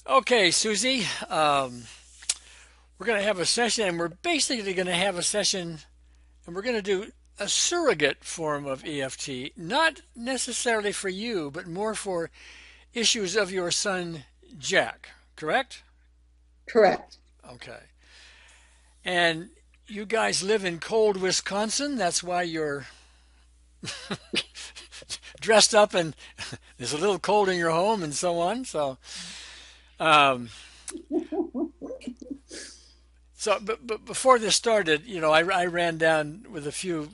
Okay, Susie, we're going to have a session, and we're basically going to have a session, and we're going to do a surrogate form of EFT, not necessarily for you, but more for issues of your son, Jack, correct? Correct. Okay. And you guys live in cold Wisconsin. That's why you're dressed up and there's a little cold in your home and so on. Um, but before this started, I ran down with a few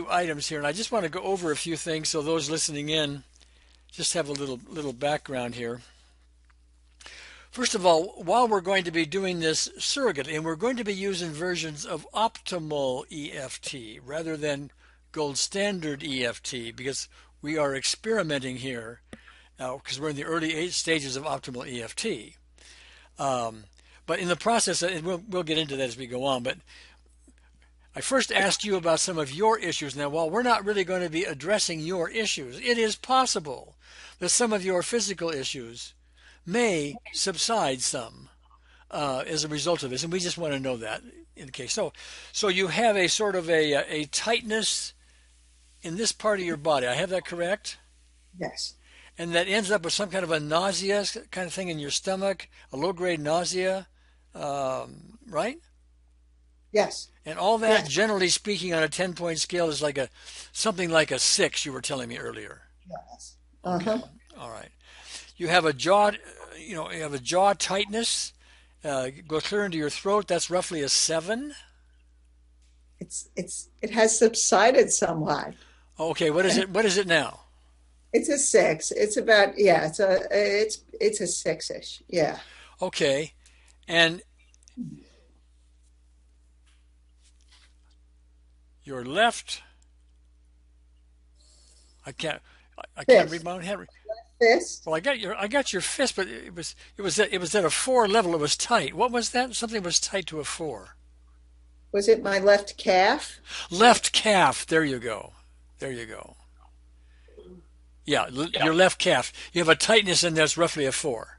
items here, and I just want to go over a few things so those listening in just have a little background here. First of all, while we're going to be doing this surrogate, and we're going to be using versions of optimal EFT rather than gold standard EFT because we are experimenting here now because we're in the early stages of optimal EFT. Um, but in the process, and we'll get into that as we go on, but I first asked you about some of your issues. Now, while we're not really going to be addressing your issues, it is possible that some of your physical issues may subside some as a result of this, and we just want to know that in the case. So you have a sort of a tightness in this part of your body. I have that correct? Yes. And that ends up with some kind of a nausea kind of thing in your stomach, a low-grade nausea, right? Yes. And all that, Yes. generally speaking, on a 10-point scale is like a something like a 6, you were telling me earlier. Yes. Okay. Uh-huh. All right. You have a jaw, you have a jaw tightness. Go clear into your throat. That's roughly a 7. It has subsided somewhat. Okay. What is it? What is it now? It's a six. It's about yeah, it's a six-ish. Yeah. Okay. And your left, I can't, I can't read Fifth. my own hand. Fifth. Well, I got your fist, but it was at a 4 level. It was tight. What was that? Something was tight to a 4. Was it my left calf? Left calf. There you go. There you go. Yeah, your left calf. You have a tightness in there's roughly a 4.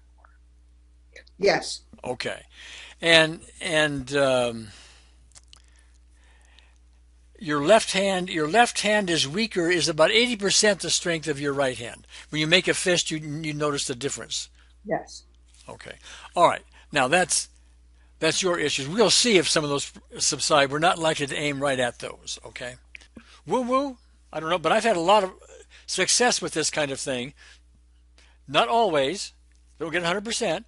Yes. Okay, and your left hand is weaker. Is about 80% the strength of your right hand. When you make a fist, you notice the difference. Yes. Okay, all right. Now that's your issues. We'll see if some of those subside. We're not likely to aim right at those. Okay, woo woo. I don't know, but I've had a lot of success with this kind of thing. Not always. Don't get 100%.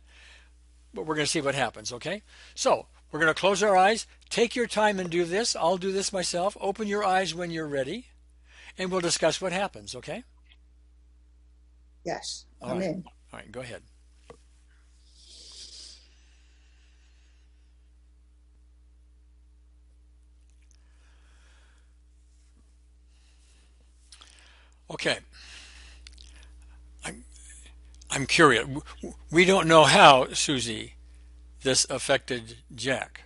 But we're going to see what happens, okay? So we're going to close our eyes. Take your time and do this. I'll do this myself. Open your eyes when you're ready, and we'll discuss what happens, okay? Yes. All I'm right. in. All right, go ahead. Okay. I'm, I'm curious. We don't know how, Susie, this affected Jack.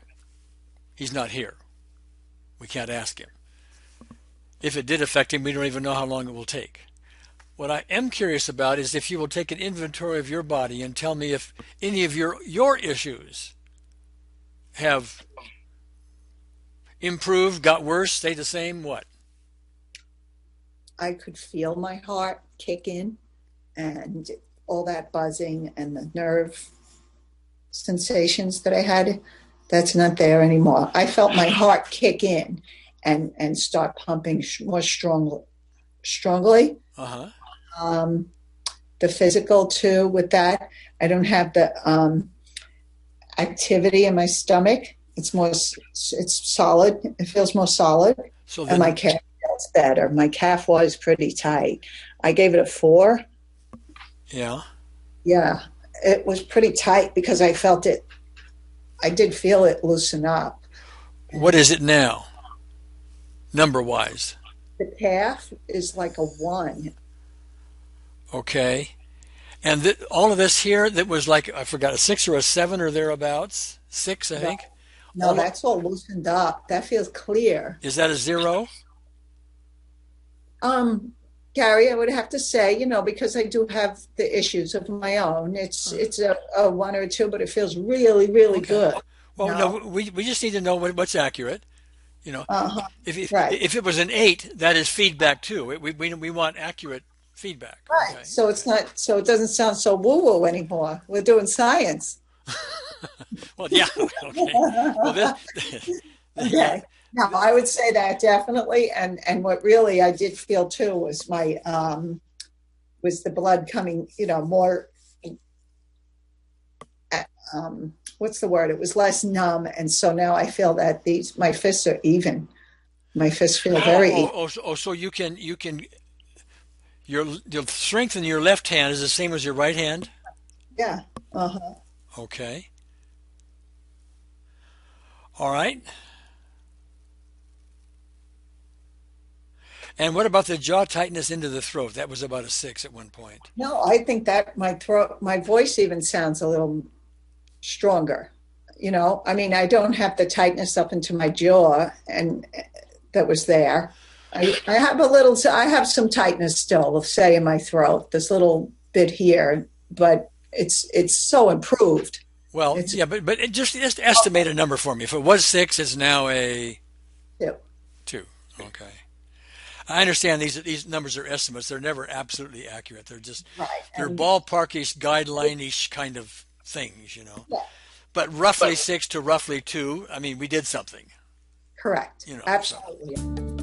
He's not here. We can't ask him. If it did affect him, we don't even know how long it will take. What I am curious about is if you will take an inventory of your body and tell me if any of your issues have improved, got worse, stayed the same, what? I could feel my heart kick in and all that buzzing and the nerve sensations that I had, that's not there anymore. I felt my heart kick in and start pumping more strongly. Uh-huh. Um, the physical too with that. I don't have the activity in my stomach. It's solid. It feels more solid, So and my then, calf feels better. My calf was pretty tight. I gave it a 4. yeah. Yeah, it was pretty tight because I felt it. I did feel it loosen up. What is it now, number wise? The calf is like a 1. Okay. And all of this here that was like, I forgot, a 6 or a 7 or thereabouts? 6, I No, think. no, All that's all loosened up. That feels clear. is that a 0? Um, Gary, I would have to say, because I do have the issues of my own, it's a one or a two, but it feels really, really Okay. good. You Well, no, know? we just need to know what's accurate. You know, Uh-huh. Right. if it was an 8, that is feedback too. We want accurate feedback. Right. Okay. So it's not, so it doesn't sound so woo-woo anymore. We're doing science. Well, yeah. Okay. Well, this. Okay. No, I would say that definitely. And what really I did feel too was my was the blood coming, more what's the word? It was less numb. And so now I feel that my fists are even. My fists feel very even. So you can your strength in your left hand is the same as your right hand. Yeah. Uh-huh. Okay. All right. And what about the jaw tightness into the throat? That was about a 6 at one point. No, I think that my voice even sounds a little stronger. I mean, I don't have the tightness up into my jaw and that was there. I have I have some tightness still, say in my throat, this little bit here, but it's so improved. Well, It's yeah, but just estimate a number for me. If it was 6, it's now a yeah, 2. Okay. I understand these numbers are estimates. They're never absolutely accurate. right. They're And ballparkish, guideline-ish kind of things. yeah, But roughly 6 to roughly 2, I mean, we did something, correct. so. Absolutely.